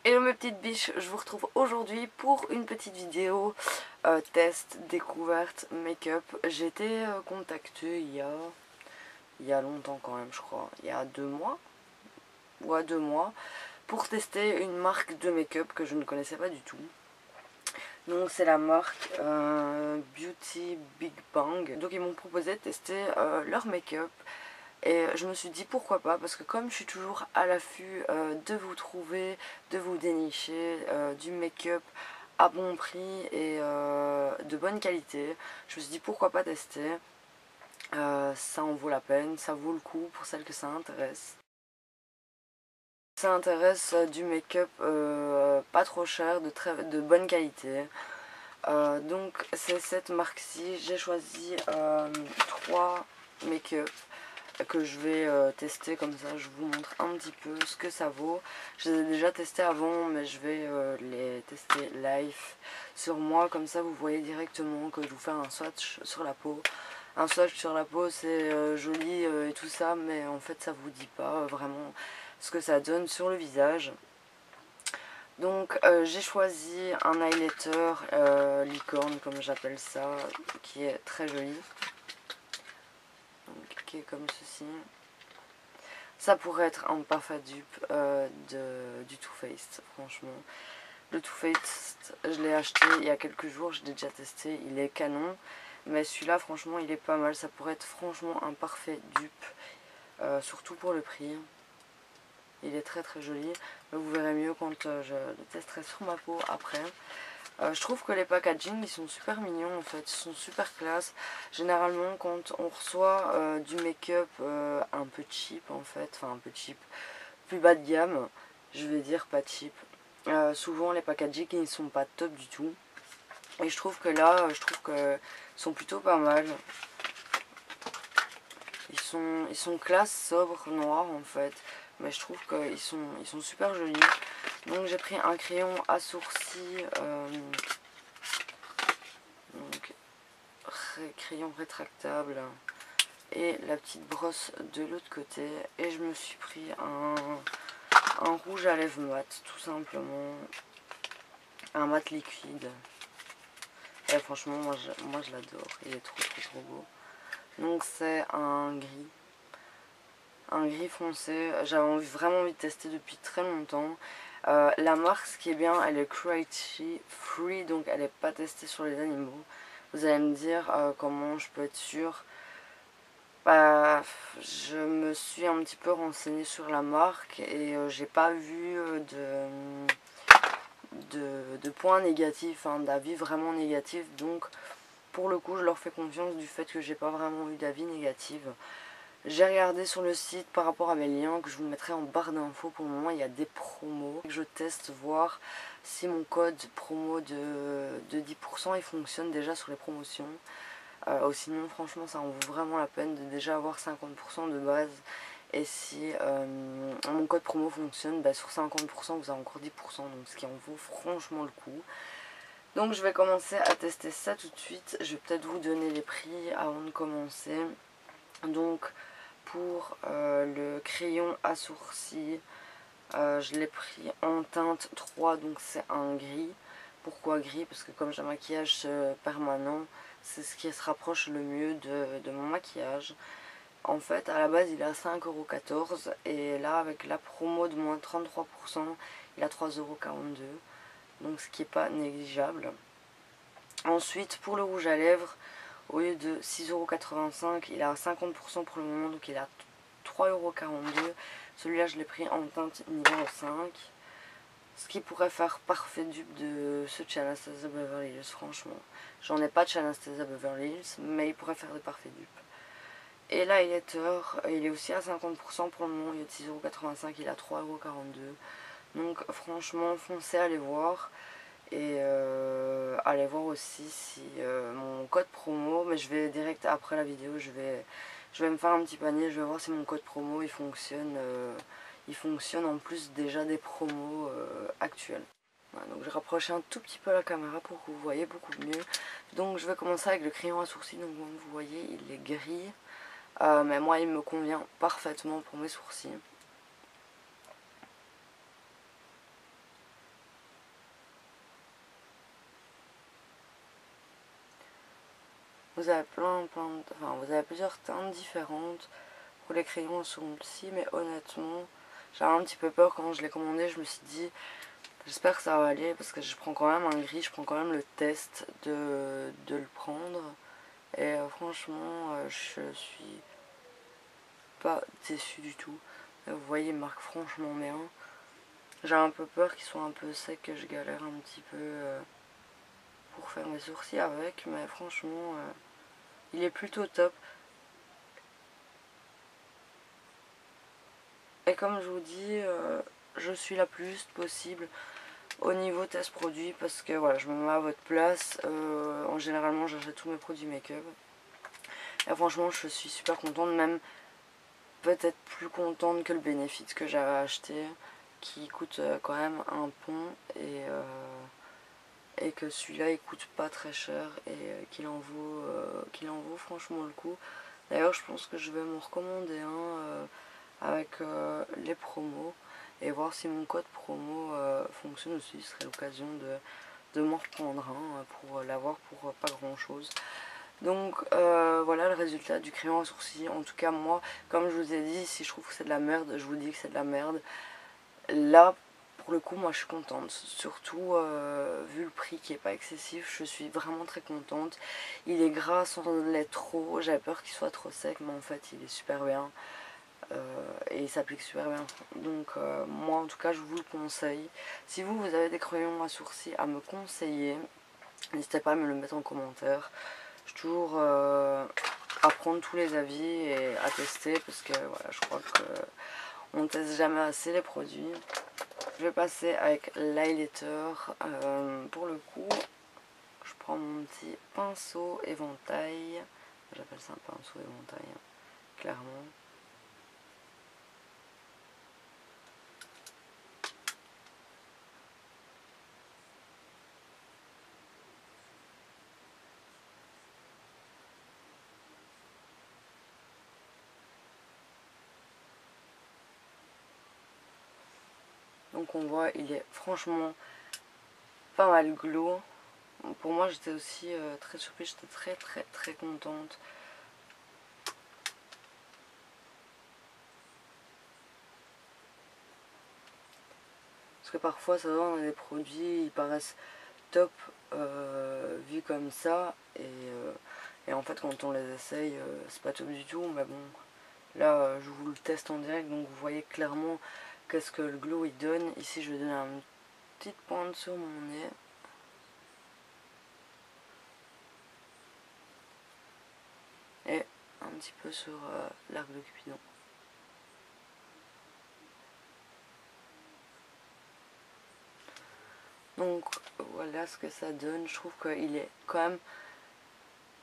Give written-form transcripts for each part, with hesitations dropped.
Hello mes petites biches, je vous retrouve aujourd'hui pour une petite vidéo test, découverte, make-up. J'ai été contactée il y a longtemps quand même, je crois, il y a 2 mois, ouais 2 mois, pour tester une marque de make-up que je ne connaissais pas du tout. Donc c'est la marque Beauty Big Bang. Donc ils m'ont proposé de tester leur make-up. Et je me suis dit pourquoi pas, parce que comme je suis toujours à l'affût de vous trouver, de vous dénicher du make-up à bon prix et de bonne qualité, je me suis dit pourquoi pas tester. Ça en vaut la peine, ça vaut le coup pour celles que ça intéresse. Ça intéresse du make-up pas trop cher, de bonne qualité. Donc c'est cette marque-ci, j'ai choisi 3 make-up que je vais tester, comme ça je vous montre un petit peu ce que ça vaut. Je les ai déjà testés avant, mais je vais les tester live sur moi, comme ça vous voyez directement que je vous fais un swatch sur la peau. Un swatch sur la peau c'est joli et tout ça, mais en fait ça vous dit pas vraiment ce que ça donne sur le visage. Donc j'ai choisi un highlighter licorne comme j'appelle ça, qui est très joli, donc, qui est comme ceci. Ça pourrait être un parfait dupe du Too Faced, franchement. Le Too Faced, je l'ai acheté il y a quelques jours, je l'ai déjà testé, il est canon. Mais celui-là, franchement, il est pas mal. Ça pourrait être franchement un parfait dupe, surtout pour le prix. Il est très très joli. Mais vous verrez mieux quand je le testerai sur ma peau après. Je trouve que les packaging ils sont super mignons en fait, ils sont super classe. Généralement quand on reçoit du make-up un peu cheap en fait, enfin un peu cheap, plus bas de gamme, je vais dire pas cheap. Souvent les packaging ils sont pas top du tout. Et je trouve que là, je trouve que sont plutôt pas mal. Ils sont classe, sobre, noir en fait. Mais je trouve qu'ils sont super jolis. Donc j'ai pris un crayon à sourcils. Donc crayon rétractable et la petite brosse de l'autre côté, et je me suis pris un rouge à lèvres mat, tout simplement, un mat liquide. Et franchement moi je l'adore, il est trop beau. Donc c'est un gris foncé, j'avais vraiment envie de tester depuis très longtemps. La marque, ce qui est bien, elle est cruelty free, donc elle n'est pas testée sur les animaux. Vous allez me dire comment je peux être sûre. Bah, je me suis un petit peu renseignée sur la marque et j'ai pas vu de points négatifs, hein, d'avis vraiment négatifs. Donc pour le coup je leur fais confiance du fait que j'ai pas vraiment eu d'avis négatifs. J'ai regardé sur le site par rapport à mes liens que je vous mettrai en barre d'infos. Pour le moment il y a des promos. Je teste voir si mon code promo de 10% il fonctionne déjà sur les promotions. Sinon franchement ça en vaut vraiment la peine de déjà avoir 50% de base. Et si mon code promo fonctionne, bah, sur 50% vous avez encore 10%, donc ce qui en vaut franchement le coup. Donc je vais commencer à tester ça tout de suite. Je vais peut-être vous donner les prix avant de commencer. Donc pour le crayon à sourcils, je l'ai pris en teinte 3, donc c'est un gris. Pourquoi gris? Parce que comme j'ai un maquillage permanent, c'est ce qui se rapproche le mieux de mon maquillage. En fait, à la base, il est à 5,14 € et là, avec la promo de moins 33%, il est à 3,42 €. Donc, ce qui n'est pas négligeable. Ensuite, pour le rouge à lèvres, au lieu de 6,85 €, il est à 50% pour le moment, donc il est à 3,42 €. Celui-là, je l'ai pris en teinte numéro 5. Ce qui pourrait faire parfait dupe de ce Anastasia Beverly Hills, franchement. J'en ai pas de Anastasia Beverly Hills, mais il pourrait faire des parfaits dupes. Et l'highlighter, il est aussi à 50% pour le moment, il est de 6,85 €, il est à 3,42 €. Donc franchement, foncez, allez voir. Et allez voir aussi si mon code promo, mais je vais direct après la vidéo, je vais me faire un petit panier, je vais voir si mon code promo il fonctionne en plus déjà des promos actuels. Voilà, donc je rapproche un tout petit peu la caméra pour que vous voyez beaucoup mieux. Donc je vais commencer avec le crayon à sourcils, donc comme vous voyez il est gris, mais moi il me convient parfaitement pour mes sourcils. Vous avez vous avez plusieurs teintes différentes pour les crayons à sourcils, mais honnêtement, j'avais un petit peu peur quand je l'ai commandé. Je me suis dit, j'espère que ça va aller parce que je prends quand même un gris, je prends quand même le test de le prendre. Et franchement, je suis pas déçue du tout. Vous voyez, il marque franchement bien. J'ai un peu peur qu'il soit un peu sec, que je galère un petit peu pour faire mes sourcils avec, mais franchement, il est plutôt top. Et comme je vous dis, je suis la plus juste possible au niveau test produit parce que voilà, je me mets à votre place. En généralement, j'achète tous mes produits make-up. Et franchement, je suis super contente, même peut-être plus contente que le Benefit que j'avais acheté, qui coûte quand même un pont et que celui-là il coûte pas très cher et qu'il en vaut franchement le coup. D'ailleurs, je pense que je vais m'en recommander un avec les promos et voir si mon code promo fonctionne aussi. Ce serait l'occasion de m'en reprendre un pour l'avoir pour pas grand chose. Donc voilà le résultat du crayon à sourcils. En tout cas, moi, comme je vous ai dit, si je trouve que c'est de la merde, je vous dis que c'est de la merde. Là, pour le coup, moi je suis contente. Surtout vu le prix qui est pas excessif, je suis vraiment très contente. Il est gras sans l'être trop. J'avais peur qu'il soit trop sec, mais en fait, il est super bien. Et il s'applique super bien. Donc moi en tout cas je vous le conseille. Si vous avez des crayons à sourcils à me conseiller, n'hésitez pas à me le mettre en commentaire. Je suis toujours à prendre tous les avis et à tester parce que voilà, je crois que on ne teste jamais assez les produits. Je vais passer avec l'highlighter. Pour le coup, je prends mon petit pinceau éventail. J'appelle ça un pinceau éventail, hein, clairement. Donc on voit, il est franchement pas mal glow. Pour moi, j'étais aussi très surprise, j'étais très contente. Parce que parfois, ça va, on a des produits, ils paraissent top vus comme ça. Et en fait, quand on les essaye, c'est pas top du tout. Mais bon, là, je vous le teste en direct, donc vous voyez clairement qu'est-ce que le glow il donne. Ici, je vais donner une petite pointe sur mon nez. Et un petit peu sur l'arc de Cupidon. Donc voilà ce que ça donne. Je trouve qu'il est quand même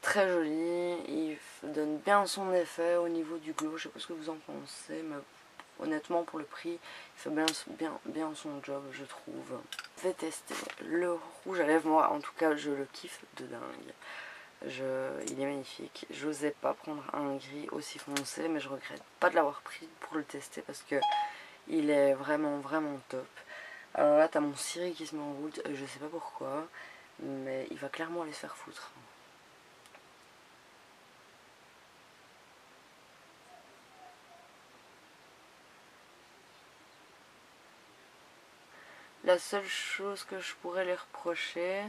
très joli. Il donne bien son effet au niveau du glow. Je sais pas ce que vous en pensez, mais honnêtement pour le prix, il fait bien son job, je trouve. Je vais tester le rouge à lèvres. Moi en tout cas je le kiffe de dingue. Il est magnifique. J'osais pas prendre un gris aussi foncé, mais je regrette pas de l'avoir pris pour le tester parce que il est vraiment top. Alors là, t'as mon ciri qui se met en route, je sais pas pourquoi, mais il va clairement aller se faire foutre. La seule chose que je pourrais les reprocher,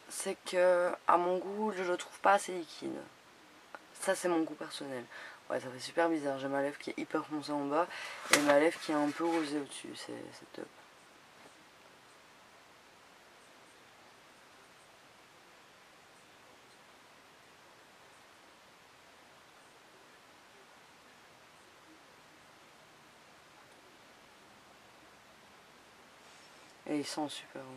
c'est que, à mon goût, je le trouve pas assez liquide. Ça, c'est mon goût personnel. Ouais, ça fait super bizarre. J'ai ma lèvre qui est hyper foncée en bas et ma lèvre qui est un peu rosée au-dessus. C'est top. Et il sent super bon.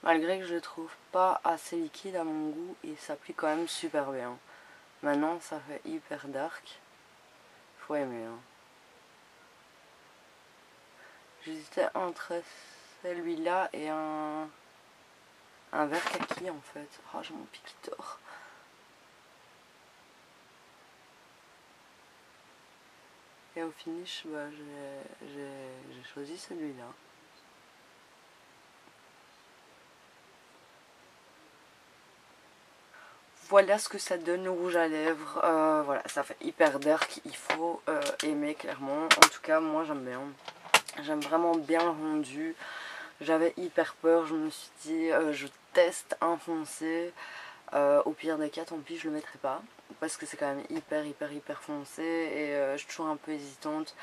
Malgré que je le trouve pas assez liquide à mon goût, il s'applique quand même super bien. Maintenant, ça fait hyper dark. Faut aimer, hein. J'hésitais entre celui-là et un vert kaki en fait. Oh, j'ai mon piquetor. Et au finish, bah, j'ai choisi celui-là. Voilà ce que ça donne le rouge à lèvres. Voilà, ça fait hyper dark, il faut aimer clairement. En tout cas, moi j'aime bien. J'aime vraiment bien le rendu. J'avais hyper peur, je me suis dit je teste un foncé. Au pire des cas, tant pis, je le mettrai pas. Parce que c'est quand même hyper foncé. Et je suis toujours un peu hésitante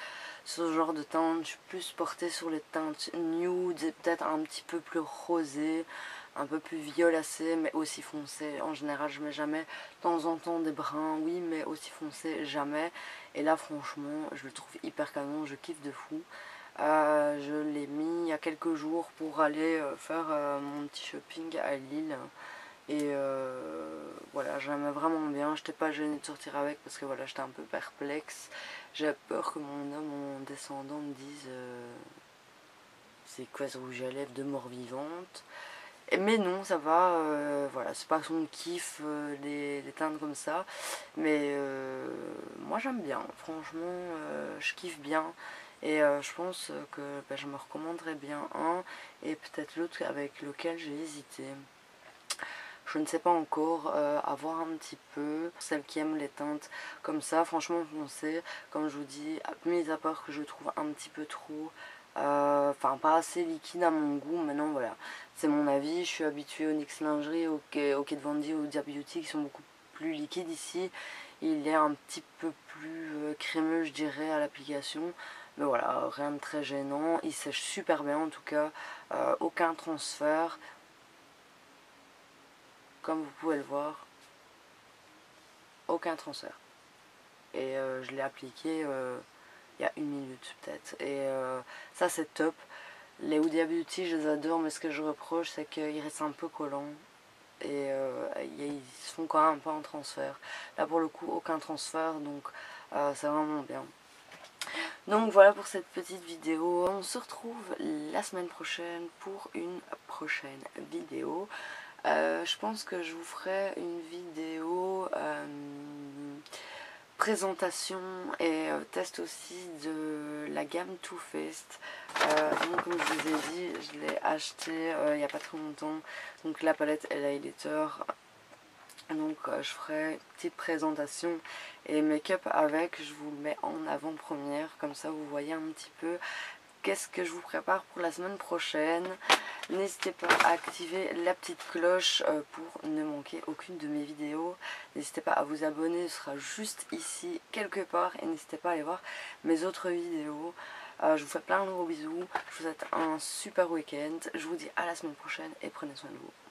sur ce genre de teinte. Je suis plus portée sur les teintes nude, peut-être un petit peu plus rosé, un peu plus violacé, mais aussi foncé. En général, je mets jamais de temps en temps des bruns, oui, mais aussi foncé, jamais. Et là, franchement, je le trouve hyper canon, je kiffe de fou. Je l'ai mis il y a quelques jours pour aller faire mon petit shopping à Lille. Et voilà, j'aimais vraiment bien. Je n'étais pas gênée de sortir avec parce que voilà, j'étais un peu perplexe. J'avais peur que mon homme en descendant me dise c'est quoi ce rouge à lèvres de mort vivante. Mais non, ça va, voilà, c'est pas son kiff les teintes comme ça. Mais moi j'aime bien, franchement, je kiffe bien. Et je pense que bah, je me recommanderais bien un et peut-être l'autre avec lequel j'ai hésité. Je ne sais pas encore, à voir un petit peu. Celles qui aiment les teintes comme ça, franchement foncé, comme je vous dis, mis à part que je trouve un petit peu trop, enfin pas assez liquide à mon goût. Maintenant voilà, c'est mon avis, je suis habituée au NYX Lingerie, au Quai de Vendy, au Dia Beauty qui sont beaucoup plus liquides ici. Il est un petit peu plus crémeux je dirais à l'application. Mais voilà, rien de très gênant, il sèche super bien en tout cas, aucun transfert. Comme vous pouvez le voir, aucun transfert. Et je l'ai appliqué il y a 1 minute peut-être. Et ça c'est top. Les Huda Beauty je les adore, mais ce que je reproche c'est qu'ils restent un peu collants. Et ils se font quand même pas en transfert. Là pour le coup aucun transfert, donc c'est vraiment bien. Donc voilà pour cette petite vidéo. On se retrouve la semaine prochaine pour une prochaine vidéo. Je pense que je vous ferai une vidéo présentation et test aussi de la gamme Too Faced. Donc comme je vous ai dit, je l'ai acheté il n'y a pas très longtemps. Donc la palette et l'highlighter. Donc je ferai une petite présentation et make-up avec, je vous le mets en avant-première, comme ça vous voyez un petit peu qu'est-ce que je vous prépare pour la semaine prochaine. N'hésitez pas à activer la petite cloche pour ne manquer aucune de mes vidéos. N'hésitez pas à vous abonner, ce sera juste ici quelque part. Et n'hésitez pas à aller voir mes autres vidéos. Je vous fais plein de gros bisous. Je vous souhaite un super week-end. Je vous dis à la semaine prochaine et prenez soin de vous.